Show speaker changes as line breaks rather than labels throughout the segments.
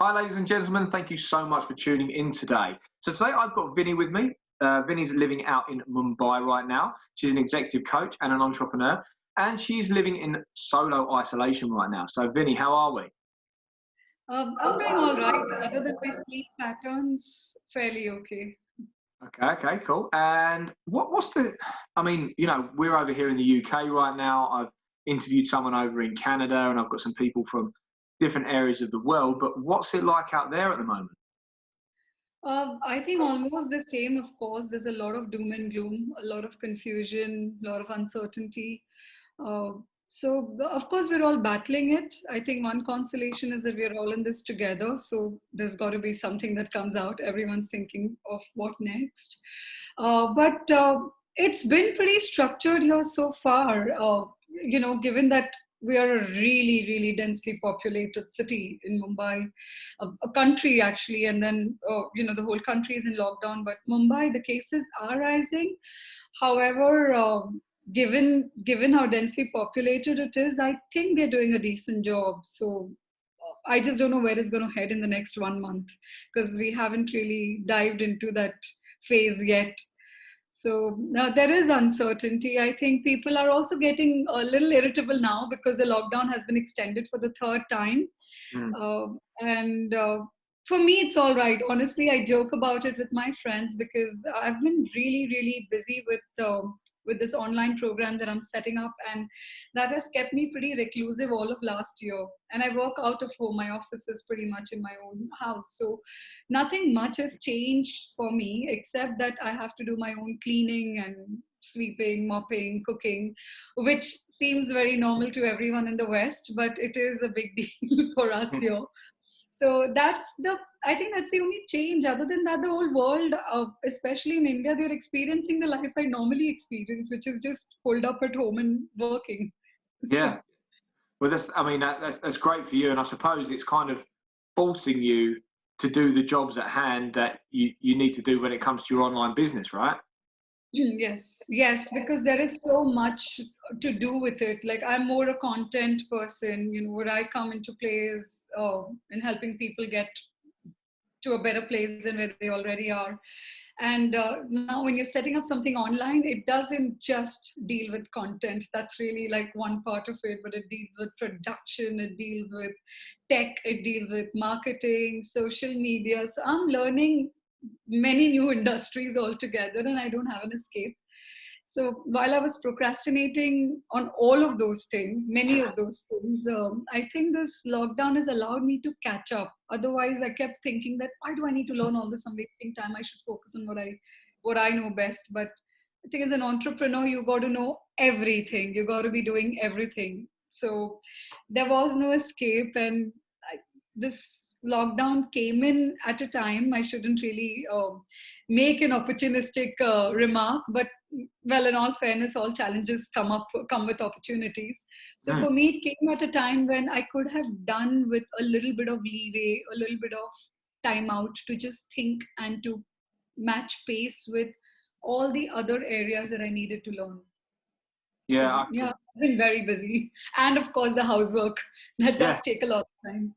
Hi, ladies and gentlemen. Thank you so much for tuning in today. So today I've got Vinee with me. Vinee's living out in Mumbai right now. She's an executive coach and an entrepreneur, and she's living in solo isolation right now. So Vinee, how are we?
I'm doing all right. Other than my sleep patterns, fairly okay.
Okay, cool. And what's the, I mean, we're over here in the UK right now. I've interviewed someone over in Canada, and I've got some people from different areas of the world, but what's it like out there at the moment?
I think almost the same, of course. There's a lot of doom and gloom, a lot of confusion, a lot of uncertainty. Uh, of course, we're all battling it. I think one consolation is that we're all in this together. So, there's got to be something that comes out. Everyone's thinking of what next. But it's been pretty structured here so far. Given that we are a really, really densely populated city in Mumbai, a country actually, and then the whole country is in lockdown. But Mumbai, the cases are rising. However, given how densely populated it is, I think they're doing a decent job. So I just don't know where it's going to head in the next 1 month because we haven't really dived into that phase yet. So now there is uncertainty. I think people are also getting a little irritable now because the lockdown has been extended for the third time.
Mm.
And for me, it's all right. Honestly, I joke about it with my friends because I've been really, really busy with this online program that I'm setting up, and that has kept me pretty reclusive all of last year. And I work out of home. My office is pretty much in my own house, so nothing much has changed for me except that I have to do my own cleaning and sweeping, mopping, cooking, which seems very normal to everyone in the West, but it is a big deal for us here. So I think that's the only change. Other than that, the whole world, especially in India, they're experiencing the life I normally experience, which is just holed up at home and working. So,
Yeah. Well, that's great for you, and I suppose it's kind of forcing you to do the jobs at hand that you need to do when it comes to your online business, right?
yes, yes, because there is so much to do with it. Like I'm more a content person, where I come into play is in helping people get to a better place than where they already are. And now, when you're setting up something online, it doesn't just deal with content. That's really like one part of it, but it deals with production, it deals with tech, it deals with marketing, social media. So I'm learning many new industries altogether, and I don't have an escape. So while I was procrastinating on all of those things, many of those things, I think this lockdown has allowed me to catch up. Otherwise, I kept thinking that why do I need to learn all this? I'm wasting time. I should focus on what I know best. But I think as an entrepreneur, you got to know everything. You got to be doing everything. So there was no escape, and this lockdown came in at a time I shouldn't really make an opportunistic remark, but well, in all fairness, all challenges come with opportunities. So
Mm.
for me, it came at a time when I could have done with a little bit of leeway, a little bit of time out to just think and to match pace with all the other areas that I needed to learn.
Yeah,
So yeah, I've been very busy, and of course the housework that does
yeah,
take a lot of time.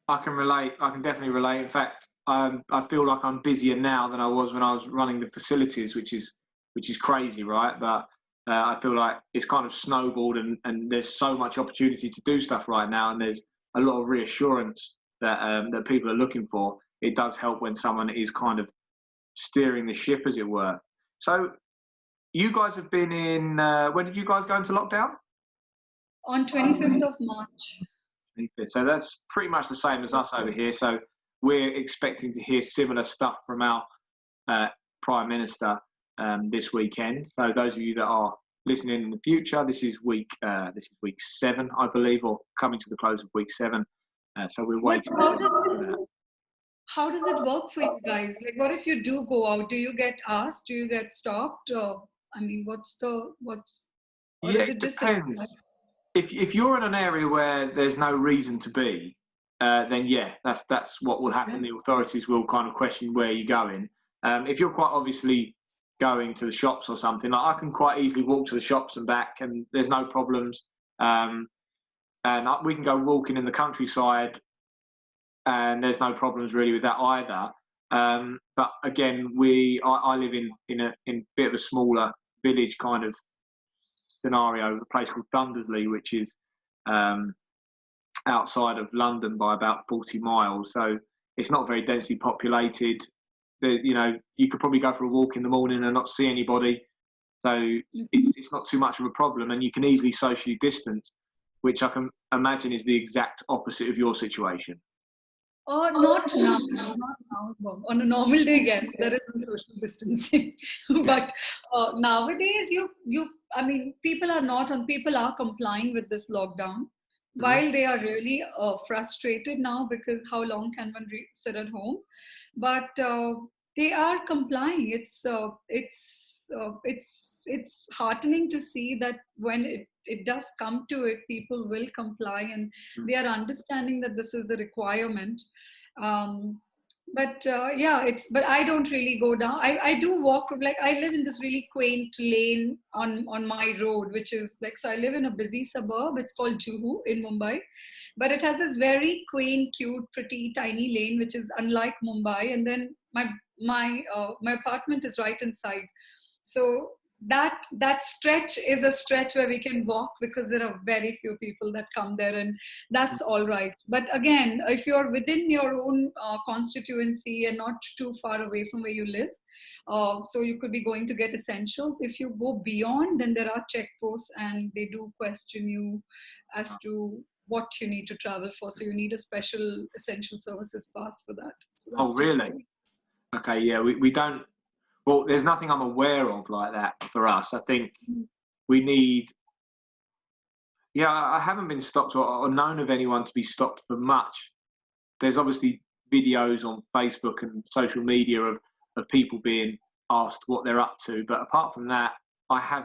I can relate. I can definitely relate. In fact, I feel like I'm busier now than I was when I was running the facilities, which is crazy, right? But I feel like it's kind of snowballed, and there's so much opportunity to do stuff right now, and there's a lot of reassurance that people are looking for. It does help when someone is kind of steering the ship, as it were. So you guys have been in. When did you guys go into lockdown?
On 25th of March.
So that's pretty much the same as us over here. So we're expecting to hear similar stuff from our uh, Prime Minister this weekend. So those of you that are listening in the future, this is week 7, I believe, or coming to the close of week 7. So we're
But
waiting
how does
for that.
it work for you guys? Like, what if you do go out? Do you get asked? Do you get stopped? I mean, or
Yeah,
is
it
it just a
depends. If you're in an area where there's no reason to be, then yeah, that's what will happen. The authorities will kind of question where you're going. If you're quite obviously going to the shops or something, like I can quite easily walk to the shops and back, and there's no problems. And we can go walking in the countryside and there's no problems really with that either. But again, I live in a bit of a smaller village kind of scenario, a place called Dundersley, which is outside of London by about 40 miles. So it's not very densely populated. You could probably go for a walk in the morning and not see anybody. So it's not too much of a problem, and you can easily socially distance, which I can imagine is the exact opposite of your situation.
Not now, not now. Well, on a normal day, yes, there is no social distancing. But nowadays, I mean, people are complying with this lockdown. While they are really frustrated now because how long can one sit at home? But they are complying. It's heartening to see that when it does come to it, people will comply and they are understanding that this is the requirement. But I don't really go down. I do walk, like I live in this really quaint lane on my road, which is like, so I live in a busy suburb. It's called Juhu in Mumbai, but it has this very quaint, cute, pretty, tiny lane, which is unlike Mumbai. And then my apartment is right inside. So that stretch is a stretch where we can walk because there are very few people that come there, and that's all right. But again, if you're within your own constituency and not too far away from where you live, so you could be going to get essentials. If you go beyond, then there are checkposts and they do question you as to what you need to travel for. So you need a special essential services pass for that. So
oh, really? Okay, yeah, we don't. Well, there's nothing I'm aware of like that for us. I think we need. Yeah, I haven't been stopped or known of anyone to be stopped for much. There's obviously videos on Facebook and social media of people being asked what they're up to. But apart from that, I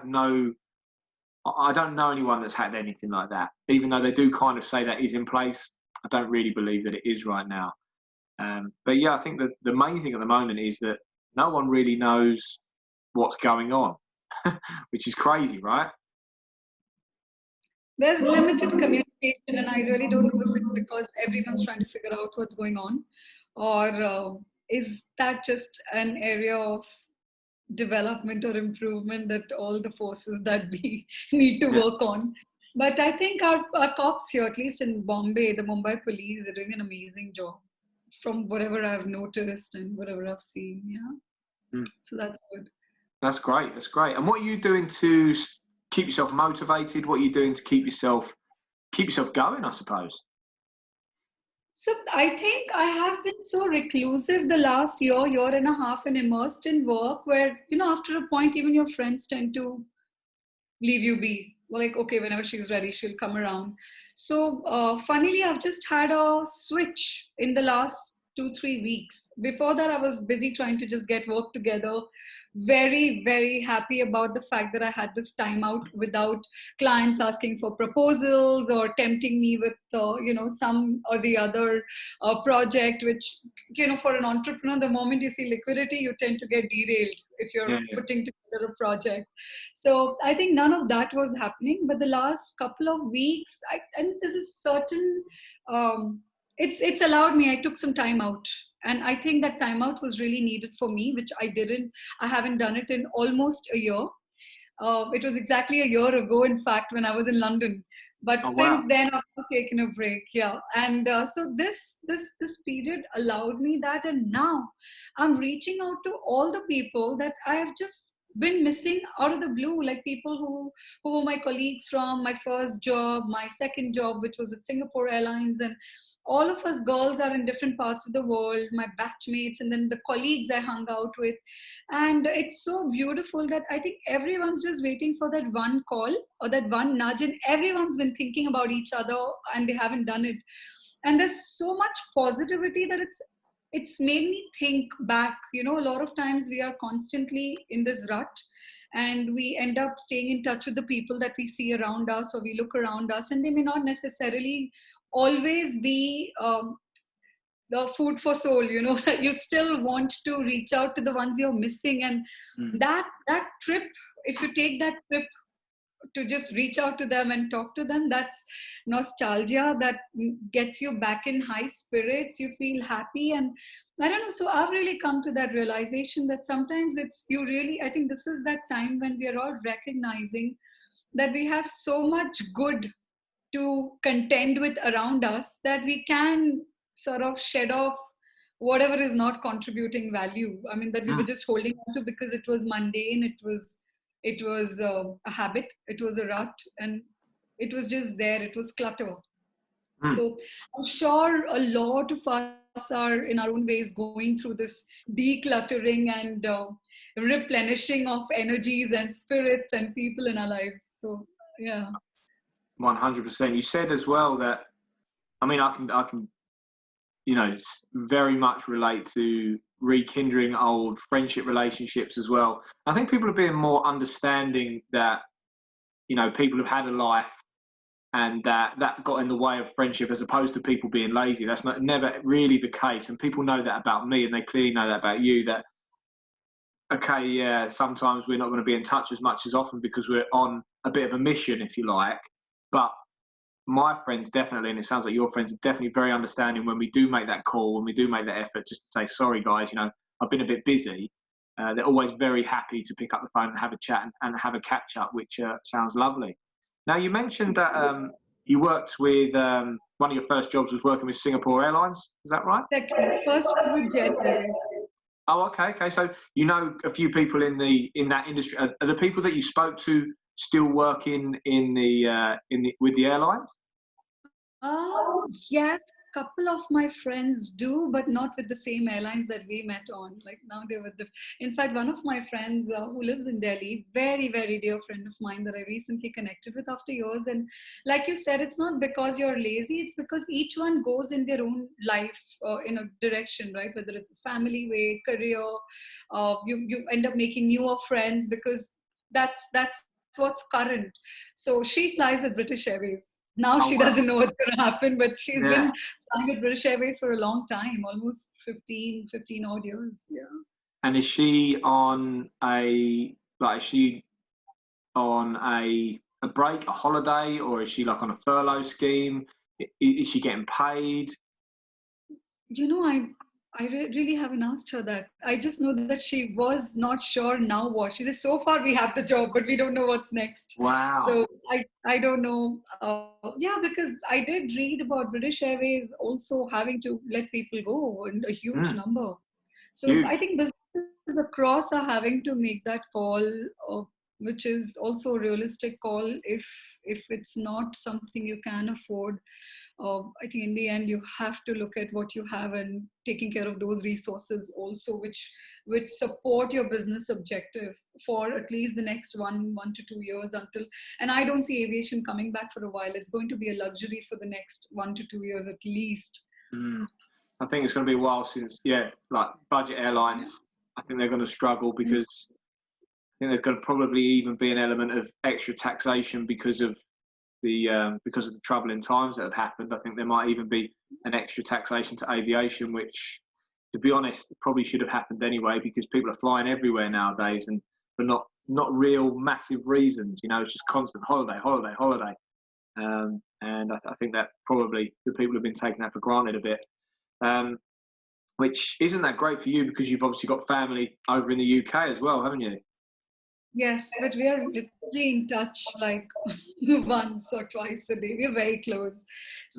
don't know anyone that's had anything like that. Even though they do kind of say that is in place, I don't really believe that it is right now. But yeah, I think that the main thing at the moment is that no one really knows what's going on, which is crazy, right?
There's limited communication, and I really don't know if it's because everyone's trying to figure out what's going on, or is that just an area of development or improvement that all the forces that we need to work on. But I think our cops here, at least in Bombay, the Mumbai police, are doing an amazing job from whatever I've noticed and whatever I've seen. Yeah. So that's good.
That's great. That's great. And what are you doing to keep yourself motivated? What are you doing to keep yourself going, I suppose?
So I think I have been so reclusive the last year and a half, and immersed in work where, after a point, even your friends tend to leave you be. Like, okay, whenever she's ready, she'll come around. So funnily, I've just had a switch in the last 2-3 weeks. Before that, I was busy trying to just get work together. Very, very happy about the fact that I had this time out without clients asking for proposals or tempting me with, some or the other project, which, for an entrepreneur, the moment you see liquidity, you tend to get derailed if you're putting together a project. So I think none of that was happening. But the last couple of weeks, and this is certain, it's allowed me, I took some time out. And I think that time out was really needed for me, which I haven't done it in almost a year. It was exactly a year ago, in fact, when I was in London. But since then, I've taken a break. Yeah. And so this period allowed me that. And now I'm reaching out to all the people that I have just been missing out of the blue, like people who were my colleagues from my first job, my second job, which was at Singapore Airlines. And all of us girls are in different parts of the world, my batchmates, and then the colleagues I hung out with. And it's so beautiful that I think everyone's just waiting for that one call or that one nudge, and everyone's been thinking about each other and they haven't done it. And there's so much positivity that it's made me think back. A lot of times we are constantly in this rut, and we end up staying in touch with the people that we see around us, or we look around us, and they may not necessarily always be the food for soul. You still want to reach out to the ones you're missing, and that trip, if you take that trip to just reach out to them and talk to them. That's nostalgia that gets you back in high spirits. You feel happy. And I don't know. So I've really come to that realization that sometimes it's you really, I think this is that time when we are all recognizing that we have so much good to contend with around us that we can sort of shed off whatever is not contributing value. I mean, that we were
Mm,
just holding on to because it was mundane, it was a habit, it was a rut, and it was just there, it was clutter.
mm.
So I'm sure a lot of us are in our own ways going through this decluttering and replenishing of energies and spirits and people in our lives. So yeah.
100%. You said as well that, I mean, I can, very much relate to rekindling old friendship relationships as well. I think people are being more understanding that, people have had a life and that got in the way of friendship as opposed to people being lazy. That's never really the case. And people know that about me, and they clearly know that about you, that, okay, yeah, sometimes we're not going to be in touch as much as often because we're on a bit of a mission, if you like. But my friends definitely, and it sounds like your friends are definitely very understanding when we do make that call, when we do make that effort just to say, sorry, guys, I've been a bit busy. They're always very happy to pick up the phone and have a chat and have a catch up, which sounds lovely. Now, you mentioned that you worked with, one of your first jobs was working with Singapore Airlines. Is that right?
Second, first was with Jet Airways.
Oh, okay. So you know a few people in that industry. Are the people that you spoke to still working with the airlines?
Yes, couple of my friends do, but not with the same airlines that we met on. Like now they're with the. In fact, one of my friends who lives in Delhi, very very dear friend of mine that I recently connected with after years. And like you said, it's not because you're lazy; it's because each one goes in their own life in a direction, right? Whether it's a family way, career, you end up making newer friends because that's what's current. So she flies with British Airways. Now she
Oh
doesn't
wow.
know what's going to happen, but she's
Yeah.
been flying with British Airways for a long time, almost 15 odd years. Yeah.
And is she on is she on a break, a holiday, or is she like on a furlough scheme? Is she getting paid?
You know, really haven't asked her that. I just know that she was not sure now what. She said, so far we have the job, but we don't know what's next.
Wow.
So I don't know. Yeah, because I did read about British Airways also having to let people go in a huge
Mm,
number. So I
huge.
think businesses across are having to make that call, which is also a realistic call if it's not something you can afford. I think in the end you have to look at what you have and taking care of those resources also, which support your business objective for at least the next 1 to 2 years until. And I don't see aviation coming back for a while. It's going to be a luxury for the next 1 to 2 years at least.
Mm. I think it's going to be a while since, yeah, like budget
Yeah.
airlines. I think they're going to struggle because I think there's going to probably even be an element of extra taxation because of the troubling times that have happened. I think there might even be an extra taxation to aviation, which, to be honest, probably should have happened anyway because people are flying everywhere nowadays, and for not real massive reasons. It's just constant holiday, holiday, holiday. And I think that probably the people have been taking that for granted a bit, um, which isn't that great for you because you've obviously got family over in the UK as well, haven't you?
Yes, but we are literally in touch like once or twice a day. We're very close.
Mm.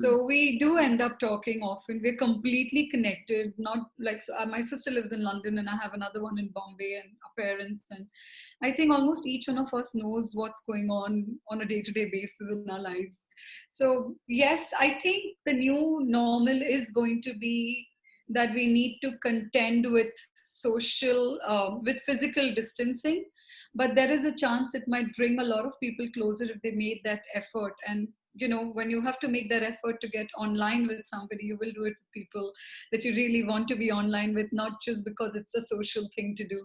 So we do end up talking often. We're completely connected. Not like so, my sister lives in London and I have another one in Bombay and our parents. And I think almost each one of us knows what's going on a day-to-day basis in our lives. So yes, I think the new normal is going to be that we need to contend with with physical distancing, but there is a chance it might bring a lot of people closer if they made that effort. And when you have to make that effort to get online with somebody, you will do it with people that you really want to be online with, not just because it's a social thing to do.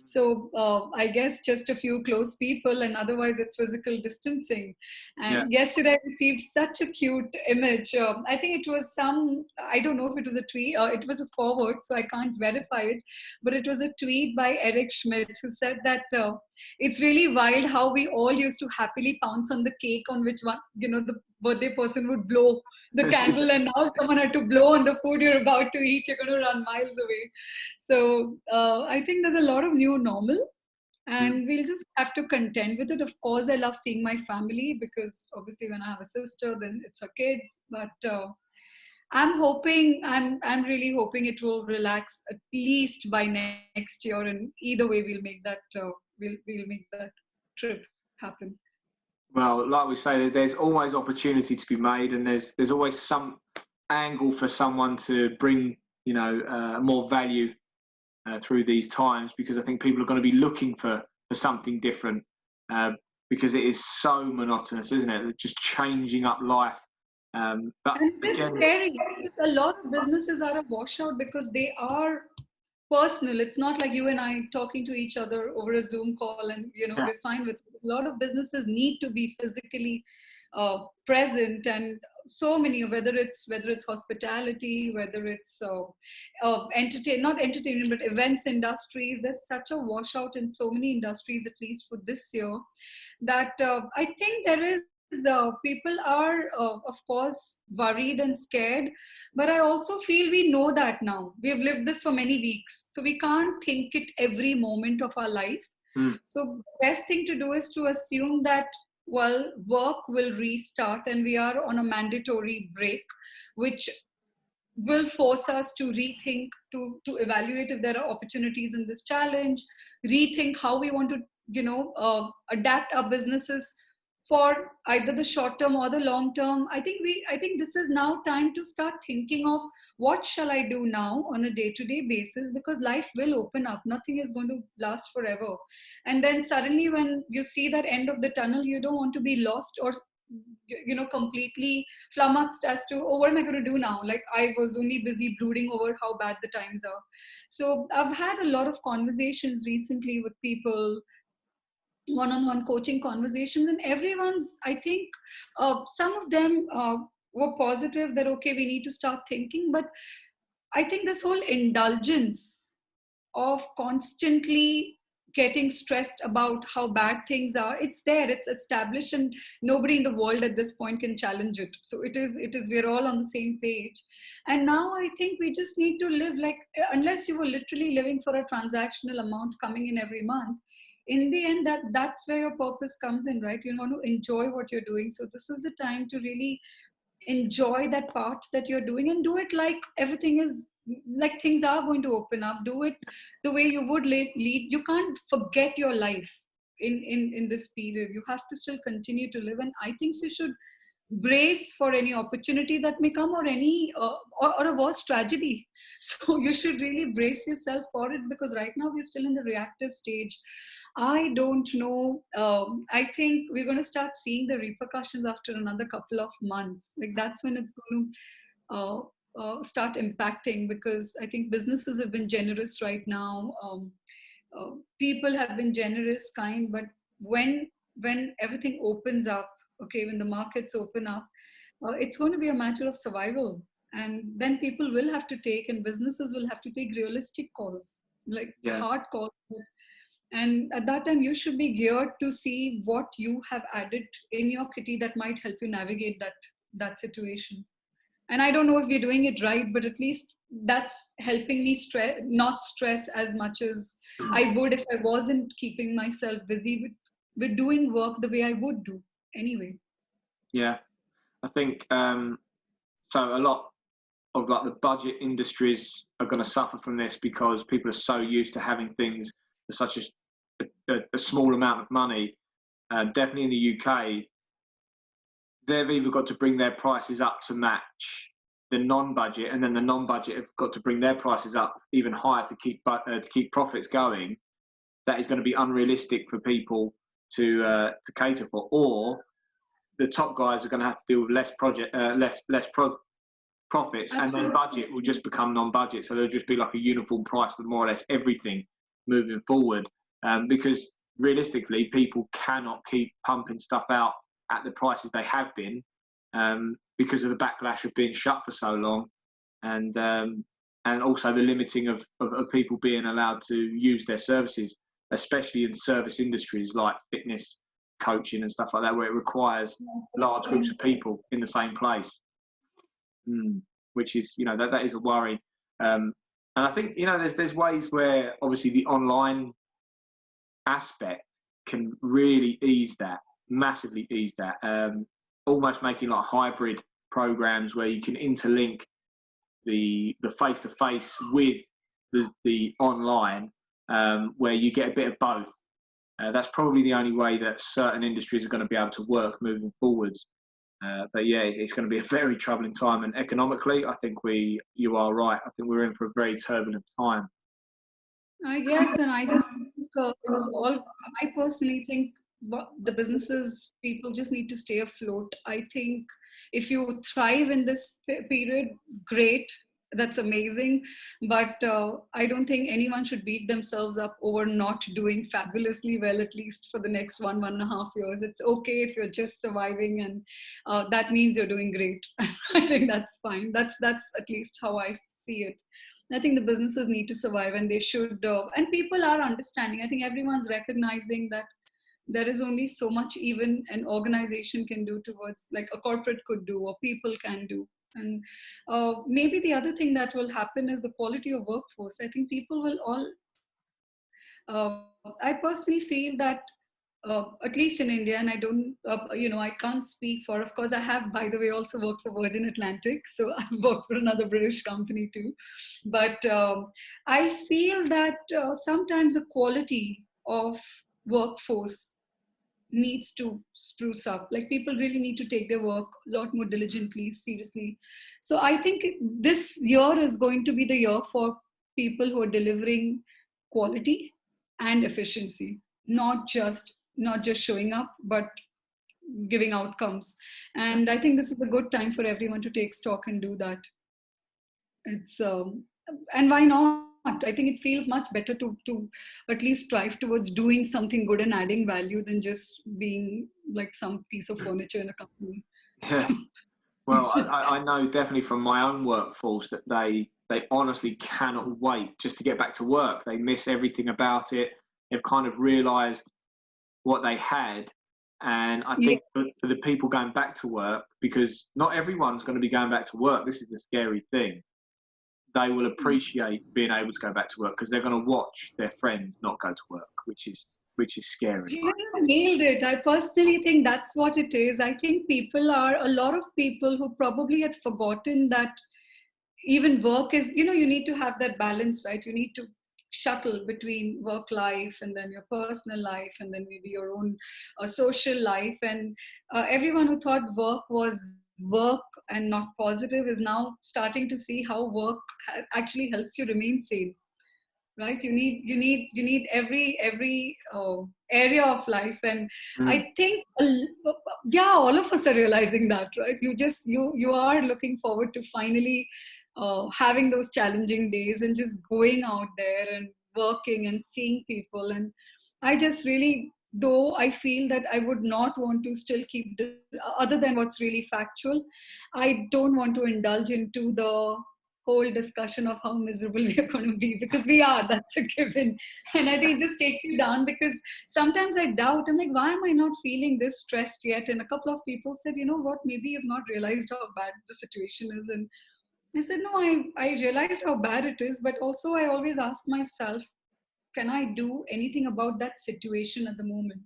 So I guess just a few close people, and otherwise it's physical distancing.
Yeah.
And yesterday I received such a cute image. I think it was I don't know if it was a tweet, it was a forward, so I can't verify it, but it was a tweet by Eric Schmidt, who said that it's really wild how we all used to happily pounce on the cake on which one, the birthday person would blow the candle, and now someone had to blow on the food you're about to eat, you're going to run miles away. So I think there's a lot of new normal, and we'll just have to contend with it. Of course, I love seeing my family, because obviously when I have a sister, then it's her kids. But I'm really hoping it will relax at least by next year, and either way, we'll make that trip happen.
Well, like we say, there's always opportunity to be made, and there's always some angle for someone to bring, more value through these times, because I think people are going to be looking for something different, because it is so monotonous, isn't it? Just changing up life. But
And it is
again,
scary. A lot of businesses are a washout because they are personal. It's not like you and I talking to each other over a Zoom call, and
yeah,
we're fine with it. A lot of businesses need to be physically present, and so many, whether it's hospitality, whether it's not entertainment, but events industries. There's such a washout in so many industries, at least for this year, that I think there is. People are, of course, worried and scared, but I also feel we know that now. We have lived this for many weeks, so we can't think it every moment of our life. So the best thing to do is to assume that, well, work will restart and we are on a mandatory break, which will force us to rethink, to evaluate if there are opportunities in this challenge, rethink how we want to, adapt our businesses for either the short term or the long term. I think this is now time to start thinking of what shall I do now on a day-to-day basis, because life will open up. Nothing is going to last forever. And then suddenly when you see that end of the tunnel, you don't want to be lost or completely flummoxed as to, oh, what am I going to do now? Like, I was only busy brooding over how bad the times are. So I've had a lot of conversations recently with people, one-on-one coaching conversations, and everyone's, I think, some of them were positive that, okay, we need to start thinking. But I think this whole indulgence of constantly getting stressed about how bad things are, it's there, it's established, and nobody in the world at this point can challenge it. So it is we're all on the same page. And now I think we just need to live like, unless you were literally living for a transactional amount coming in every month, in the end, that's where your purpose comes in, right? You want to enjoy what you're doing. So this is the time to really enjoy that part that you're doing, and do it like everything is, like things are going to open up. Do it the way you would lead. You can't forget your life in this period. You have to still continue to live, and I think you should brace for any opportunity that may come, or any or a worse tragedy. So you should really brace yourself for it, because right now we're still in the reactive stage. I don't know. I think we're going to start seeing the repercussions after another couple of months. Like, that's when it's going to start impacting, because I think businesses have been generous right now. People have been generous, kind, but when everything opens up, okay, when the markets open up, it's going to be a matter of survival. And then people will have to take, and businesses will have to take realistic calls, like
yeah,
hard calls. And at that time, you should be geared to see what you have added in your kitty that might help you navigate that situation. And I don't know if we're doing it right, but at least that's helping me not stress as much as I would if I wasn't keeping myself busy with doing work the way I would do anyway.
yeah. I think so. A lot of like the budget industries are going to suffer from this, because people are so used to having things for such a small amount of money. Definitely in the UK, they've either got to bring their prices up to match the non-budget, and then the non-budget have got to bring their prices up even higher to keep profits going. That is going to be unrealistic for people to cater for, or the top guys are going to have to deal with less profits,
Absolutely.
and then budget will just become non-budget. So there'll just be like a uniform price for more or less everything. moving forward, because realistically, people cannot keep pumping stuff out at the prices they have been, because of the backlash of being shut for so long, and also the limiting of people being allowed to use their services, especially in service industries like fitness, coaching and stuff like that, where it requires large groups of people in the same place, which is, that is a worry. And I think, there's ways where obviously the online aspect can really ease that, massively ease that, almost making like hybrid programs where you can interlink the face-to-face with the online, where you get a bit of both. That's probably the only way that certain industries are going to be able to work moving forwards. But yeah, it's going to be a very troubling time, and economically, I think you are right. I think we're in for a very turbulent time.
Yes, and I just think I personally think the businesses, people just need to stay afloat. I think if you thrive in this period, great, that's amazing. But I don't think anyone should beat themselves up over not doing fabulously well, at least for the next 1.5 years. It's okay if you're just surviving, and that means you're doing great. I think that's fine. That's at least how I see it. I think the businesses need to survive, and they should, and people are understanding. I think everyone's recognizing that there is only so much even an organization can do towards, like a corporate could do or people can do. And maybe the other thing that will happen is the quality of workforce. I think people will all, I personally feel that at least in India, and I don't, I can't speak for, of course, I have, by the way, also worked for Virgin Atlantic. So I've worked for another British company too. But I feel that sometimes the quality of workforce needs to spruce up. Like people really need to take their work a lot more diligently, seriously. So I think this year is going to be the year for people who are delivering quality and efficiency, not just showing up, but giving outcomes. And I think this is a good time for everyone to take stock and do that. It's and why not? I think it feels much better to at least strive towards doing something good and adding value than just being like some piece of furniture in a company.
Yeah. Well, I know definitely from my own workforce that they honestly cannot wait just to get back to work. They miss everything about it. They've kind of realised what they had. And I think for the people going back to work, because not everyone's going to be going back to work, this is the scary thing. They will appreciate being able to go back to work because they're going to watch their friends not go to work, which is scary.
You nailed it. I personally think that's what it is. I think a lot of people who probably had forgotten that even work is, you need to have that balance, right? You need to shuttle between work life and then your personal life and then maybe your own social life. And everyone who thought work was work and not positive is now starting to see how work actually helps you remain sane, right? You need every area of life. And I think all of us are realizing that, right? You are looking forward to finally having those challenging days and just going out there and working and seeing people. And I just really, though I feel that I would not want to still keep other than what's really factual, I don't want to indulge into the whole discussion of how miserable we are going to be, because that's a given. And I think it just takes you down, because sometimes I doubt, I'm like, why am I not feeling this stressed yet? And a couple of people said, you know what, maybe you've not realized how bad the situation is. And I said, no, I realized how bad it is, but also I always ask myself, can I do anything about that situation at the moment?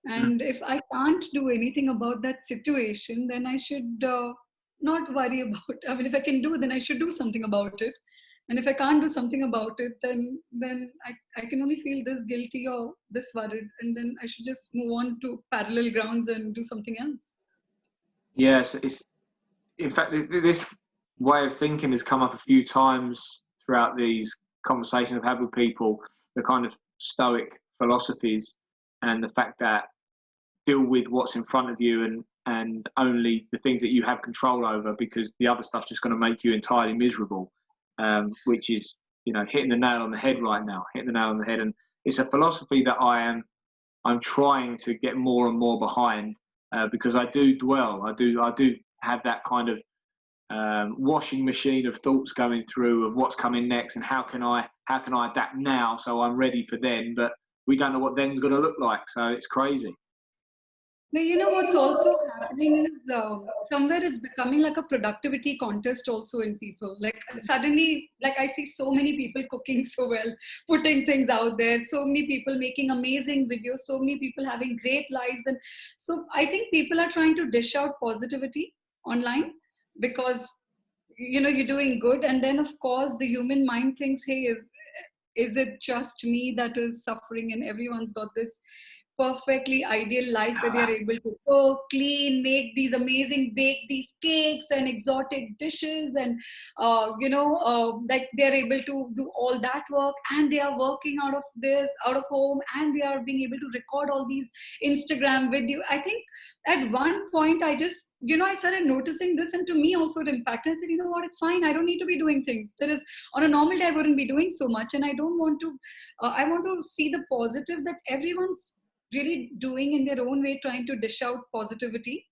And if I can't do anything about that situation, then I should not worry about. I mean, if I can do, then I should do something about it. And if I can't do something about it, then I can only feel this guilty or this worried, and then I should just move on to parallel grounds and do something else.
Yes, it's in fact this way of thinking has come up a few times throughout these conversations I've had with people. The kind of stoic philosophies and the fact that deal with what's in front of you and only the things that you have control over, because the other stuff's just going to make you entirely miserable, which is hitting the nail on the head right now, hitting the nail on the head. And it's a philosophy that I'm trying to get more and more behind, because I do dwell. I do have that kind of washing machine of thoughts going through of what's coming next and how can I adapt now so I'm ready for then. But we don't know what then's going to look like, so it's crazy.
But what's also happening is somewhere it's becoming like a productivity contest also in people. Like suddenly, like I see so many people cooking so well, putting things out there, so many people making amazing videos, so many people having great lives. And so I think people are trying to dish out positivity online because, you're doing good. And then of course the human mind thinks, hey, is it just me that is suffering and everyone's got this perfectly ideal life where they are able to cook, clean, bake these cakes and exotic dishes, and like they're able to do all that work, and they are working out of home, and they are being able to record all these Instagram videos. I think at one point I just I started noticing this, and to me also it impacted. I said, you know what, it's fine, I don't need to be doing things. There is, on a normal day I wouldn't be doing so much, and I don't want to I want to see the positive that everyone's really doing in their own way, trying to dish out positivity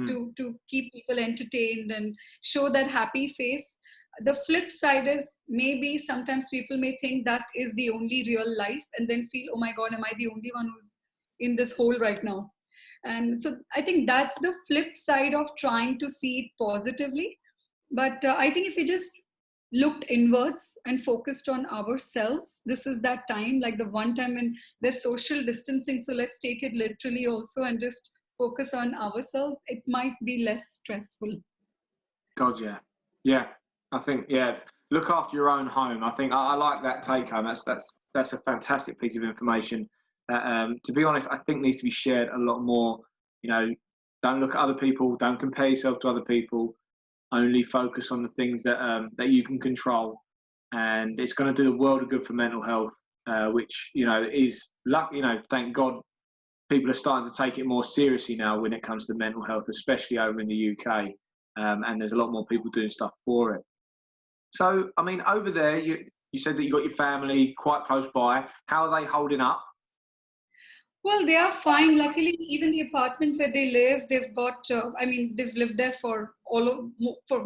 to keep people entertained and show that happy face. The flip side is maybe sometimes people may think that is the only real life and then feel, oh my God, am I the only one who's in this hole right now? And so I think that's the flip side of trying to see it positively. But I think if we just looked inwards and focused on ourselves, this is that time, like the one time when there's social distancing, so let's take it literally also and just focus on ourselves, it might be less stressful.
God, yeah, I think, look after your own home. I think I like that take home. That's a fantastic piece of information that, to be honest, I think needs to be shared a lot more. Don't look at other people, don't compare yourself to other people, only focus on the things that you can control, and it's going to do the world of good for mental health, which is luck. Thank God people are starting to take it more seriously now when it comes to mental health, especially over in the UK, and there's a lot more people doing stuff for it. So I mean, over there you said that you got your family quite close by. How are they holding up?
Well, they are fine. Luckily, even the apartment where they live, they've got, they've lived there for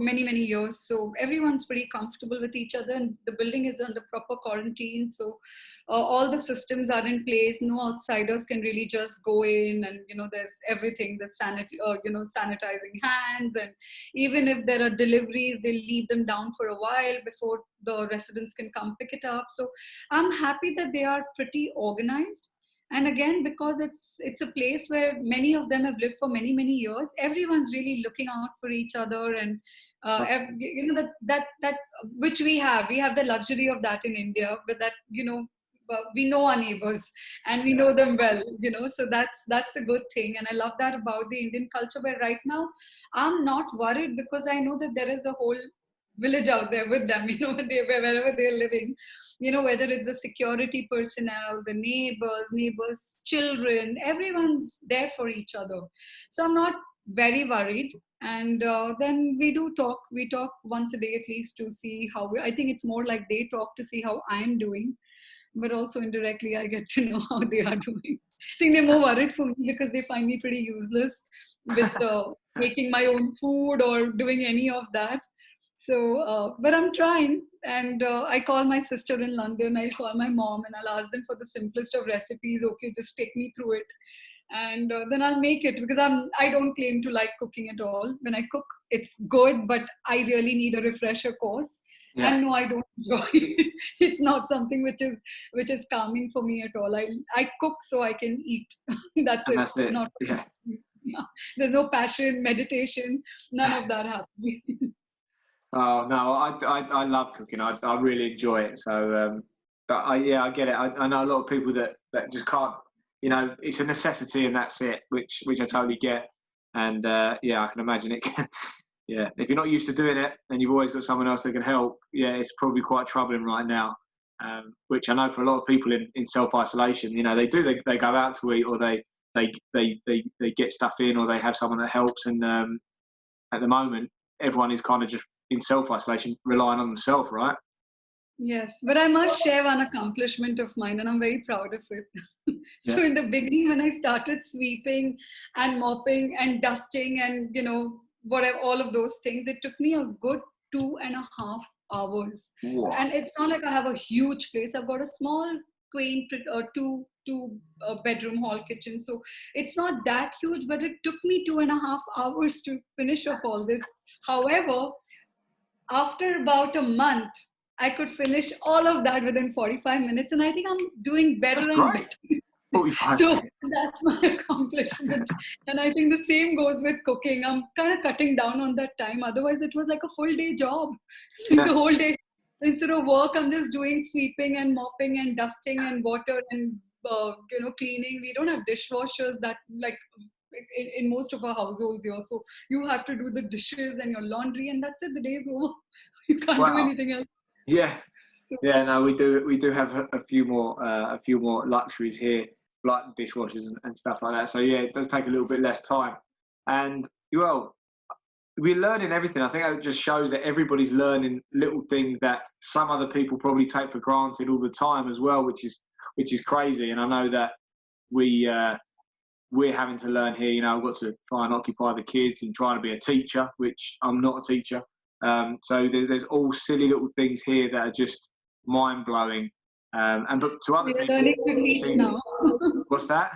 many, many years. So everyone's pretty comfortable with each other, and the building is under proper quarantine. So all the systems are in place. No outsiders can really just go in, and, there's everything, the sanitizing hands. And even if there are deliveries, they'll leave them down for a while before the residents can come pick it up. So I'm happy that they are pretty organized. And again, because it's a place where many of them have lived for many, many years, everyone's really looking out for each other. And that which we have the luxury of that in India, but that we know our neighbors and we know them well, so that's a good thing. And I love that about the Indian culture, where right now I'm not worried because I know that there is a whole village out there with them, wherever they're living, whether it's the security personnel, the neighbors, children, everyone's there for each other. So I'm not very worried. And then we talk once a day at least to see how I think it's more like they talk to see how I'm doing, but also indirectly I get to know how they are doing. I think they're more worried for me because they find me pretty useless with making my own food or doing any of that. So, but I'm trying, and I call my sister in London, I'll call my mom, and I'll ask them for the simplest of recipes. Okay, just take me through it. And then I'll make it, because I don't claim to like cooking at all. When I cook, it's good, but I really need a refresher course. Yeah. And no, I don't enjoy it. It's not something which is calming for me at all. I cook so I can eat. That's it.
That's it.
Not,
yeah.
There's no passion, meditation, none of that happens.
Oh no, I love cooking. I really enjoy it. So, but I get it. I know a lot of people that just can't. It's a necessity and that's it, which I totally get. And I can imagine it. Yeah, if you're not used to doing it and you've always got someone else that can help, it's probably quite troubling right now. Which I know for a lot of people in self-isolation, they go out to eat, or they get stuff in, or they have someone that helps. And at the moment, everyone is kind of just in self-isolation, relying on themselves, right?
Yes, but I must share one accomplishment of mine, and I'm very proud of it.
Yeah.
So in the beginning, when I started sweeping and mopping and dusting and whatever, all of those things, it took me a good 2.5 hours.
Wow.
And it's not like I have a huge place. I've got a small, quaint, two bedroom hall kitchen. So it's not that huge, but it took me 2.5 hours to finish off all this. However, after about a month, I could finish all of that within 45 minutes. And I think I'm doing
That's
better and
great.
better.
45
So
minutes.
that's my accomplishment. And I think the same goes with cooking. I'm kind of cutting down on that time. Otherwise, it was like a full day job. The
Yeah.
whole day. Instead of work, I'm just doing sweeping and mopping and dusting and water and cleaning. We don't have dishwashers that like in most of our households here. So you have to do the dishes and your laundry, and that's it. The day's over. You can't do
Wow.
anything else.
Yeah.
So,
Yeah. No, we do have a few more luxuries here, like dishwashers and stuff like that. So yeah, it does take a little bit less time. And well, we're learning everything. I think it just shows that everybody's learning little things that some other people probably take for granted all the time as well, which is crazy. And I know that we're having to learn here. You know, I've got to try and occupy the kids and trying to be a teacher, which I'm not a teacher. So there's all silly little things here that are just mind blowing. And but to other
you're
people,
learning to
it
teach
seems,
now.
what's that?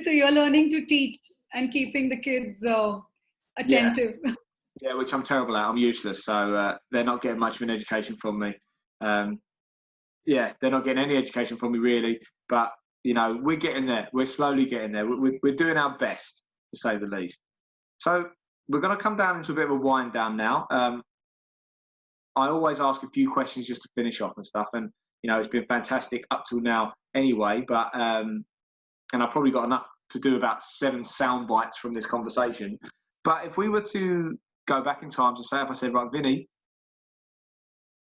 So you're learning to teach and keeping the kids
Yeah,
attentive.
yeah, which I'm terrible at. I'm useless. So they're not getting much of an education from me. Um, yeah, they're not getting any education from me really. But you know, we're getting there. We're slowly getting there. We're doing our best, to say the least. So we're going to come down into a bit of a wind down now. I always ask a few questions just to finish off and stuff, and you know, it's been fantastic up till now anyway. But and I've probably got enough to do about 7 sound bites from this conversation. But if we were to go back in time to say, if I said, right, Vinee,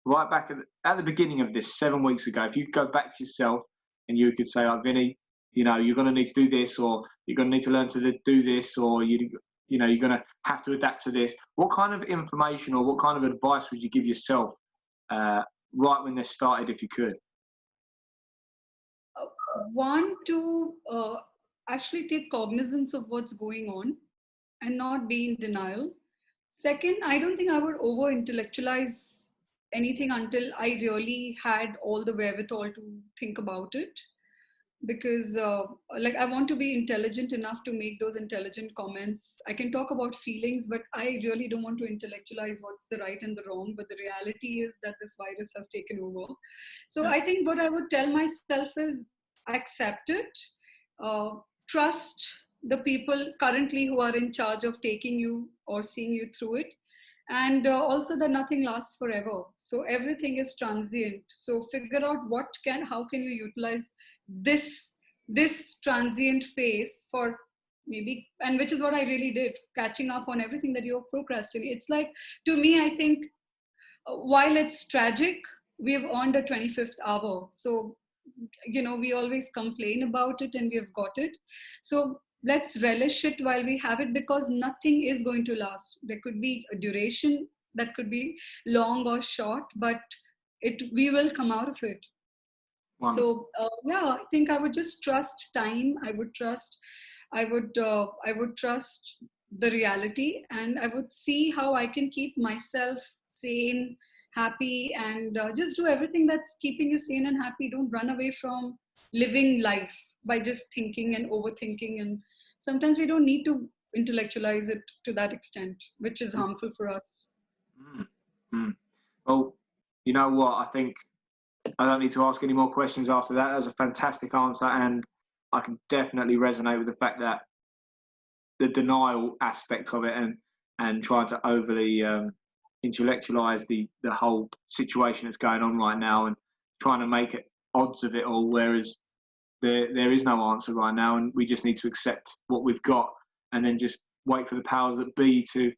right back at the beginning of this 7 weeks ago, if you could go back to yourself and you could say, like, Vinee, you know, you're going to need to do this, or you're going to need to learn to do this, or you know, you're going to have to adapt to this. What kind of information or what kind of advice would you give yourself right when this started, if you could?
One, to actually take cognizance of what's going on and not be in denial. Second, I don't think I would over intellectualize anything until I really had all the wherewithal to think about it. Because like I want to be intelligent enough to make those intelligent comments. I can talk about feelings, but I really don't want to intellectualize what's the right and the wrong. But the reality is that this virus has taken over. So
Yeah.
I think what I would tell myself is accept it, uh, trust the people currently who are in charge of taking you or seeing you through it, and also that nothing lasts forever. So everything is transient. So figure out how can you utilize this this transient phase for maybe, and which is what I really did, catching up on everything that you're procrastinating. It's like, to me, I think while it's tragic, we have earned a 25th hour. So we always complain about it and we have got it. So let's relish it while we have it, because nothing is going to last. There could be a duration that could be long or short, but we will come out of it.
Wonderful.
So yeah, I think I would just trust time. I would trust the reality, and I would see how I can keep myself sane, happy, and just do everything that's keeping you sane and happy. Don't run away from living life by just thinking and overthinking. And sometimes we don't need to intellectualize it to that extent, which is harmful for us.
Mm. Mm. Well, you know what? I think I don't need to ask any more questions after that. That was a fantastic answer, and I can definitely resonate with the fact that the denial aspect of it and trying to overly intellectualize the whole situation that's going on right now and trying to make it odds of it all, whereas there is no answer right now, and we just need to accept what we've got and then just wait for the powers that be to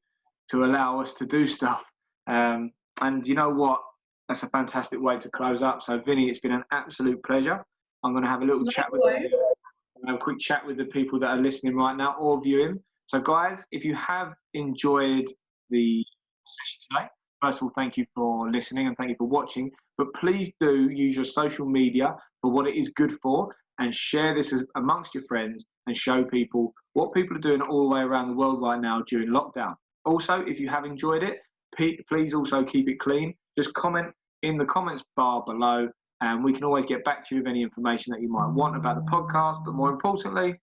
allow us to do stuff. And you know what? That's a fantastic way to close up. So, Vinee, it's been an absolute pleasure. I'm going to have a little chat with
Likewise.
have a quick chat with the people that are listening right now or viewing. So, guys, if you have enjoyed the session today, first of all, thank you for listening and thank you for watching. But please do use your social media for what it is good for, and share this amongst your friends and show people what people are doing all the way around the world right now during lockdown. Also, if you have enjoyed it, please also keep it clean. Just comment in the comments bar below, and we can always get back to you with any information that you might want about the podcast. But more importantly,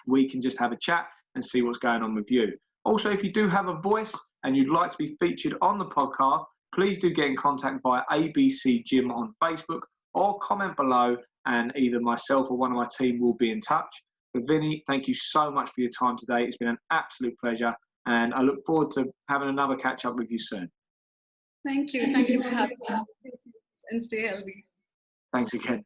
we can just have a chat and see what's going on with you. Also, if you do have a voice and you'd like to be featured on the podcast, please do get in contact via ABC Gym on Facebook, or comment below, and either myself or one of my team will be in touch. But Vinee, thank you so much for your time today. It's been an absolute pleasure, and I look forward to having another catch up with you soon.
Thank you. Thank you for having me. And stay healthy.
Thanks again.